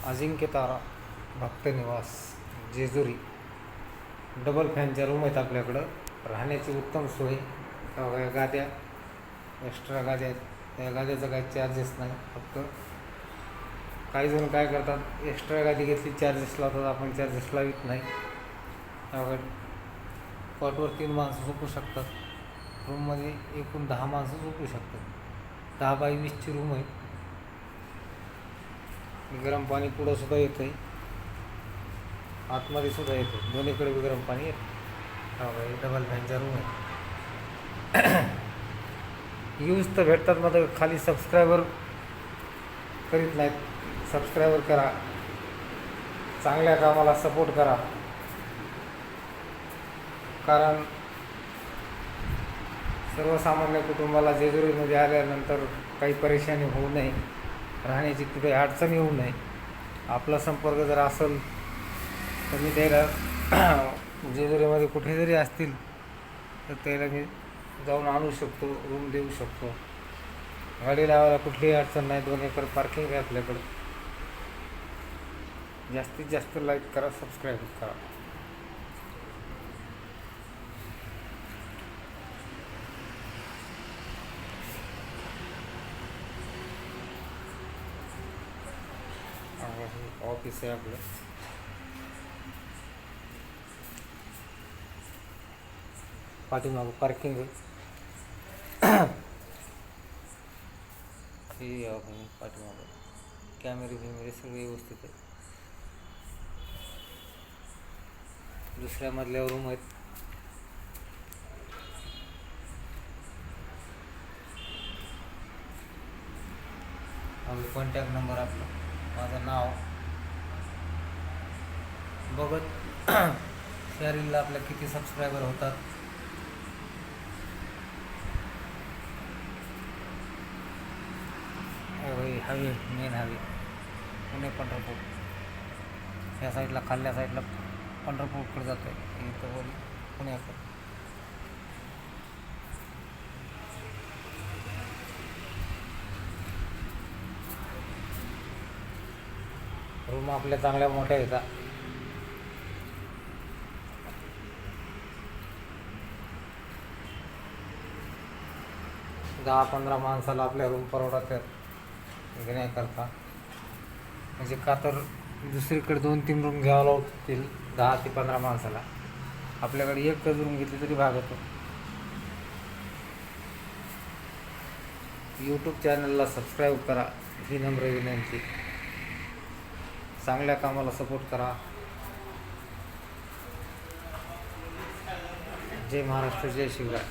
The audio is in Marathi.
अजिंक्य तारा भक्त निवास जेजुरी डबल फॅनच्या रूम आहेत आपल्याकडं. राहण्याची उत्तम सोय. गाद्या एक्स्ट्रा गाद्या आहेत. त्या गाद्याचा काही चार्जेस नाही. फक्त काही जण काय करतात, एक्स्ट्रा गादी घेतली चार्जेस लावतात. आपण चार्जेस लावित नाही. कॉटवर 3 माणसं झोपू शकतात. रूममध्ये एकूण 10 माणसं झोपू शकतात. 10 बाय 20ची रूम आहे. गरम पाणी पुढं सुद्धा येतं आहे, आतमध्ये सुद्धा येतं. दोन्हीकडे बी गरम पाणी येतं. डबल फॅनचा रूम आहे. यूज तर भेटतात. मग खाली सबस्क्रायबर करीत नाहीत. सबस्क्रायबर करा, चांगल्या कामाला सपोर्ट करा. कारण सर्वसामान्य कुटुंबाला जेजुरीमध्ये आल्यानंतर काही परेशानी होऊ नये, राहण्याची कुठे अडचण येऊ नये. आपला संपर्क जर असेल तर मी त्याला जेजुरीमध्ये कुठे जरी असतील तर त्याला मी जाऊन आणू शकतो, रूम देऊ शकतो. गाडी लावायला कुठलीही अडचण नाही. 2 एकर पार्किंग आहे आपल्याकडं. जास्तीत जास्त लाईक करा, सबस्क्राईब करा. ऑफिस आहे आपलं. पाठीमागं पार्किंग आहे. हे पाठीमागं कॅमेरे बिमेरे सगळे व्यवस्थित आहेत. दुसऱ्या मजल्यावर रूम आहेत. कॉन्टॅक्ट नंबर आपला, माझं नाव बघत शेअरिंगला आपल्या किती सबस्क्रायबर होतात. हवे मेन हवे पुणे पंढरपूर ह्या साईडला, खाल्ल्या साईडला पंढरपूरकडे जातो आहे. इथं वर पुण्याकडे. रूम आपल्या चांगल्या मोठ्या येतात. 10-15 माणसाला आपल्या रूम परवडतात घेण्याकरता. म्हणजे का तर दुसरीकडे 2-3 रूम घ्यावं लागतील 10 ते 15 माणसाला. आपल्याकडे एकच रूम घेतली तरी भाग होतो. यूट्यूब चॅनलला सबस्क्राईब करा ही नम्र विनंती. चांगल्या कामाला सपोर्ट करा. जय महाराष्ट्र, जय शिवराय.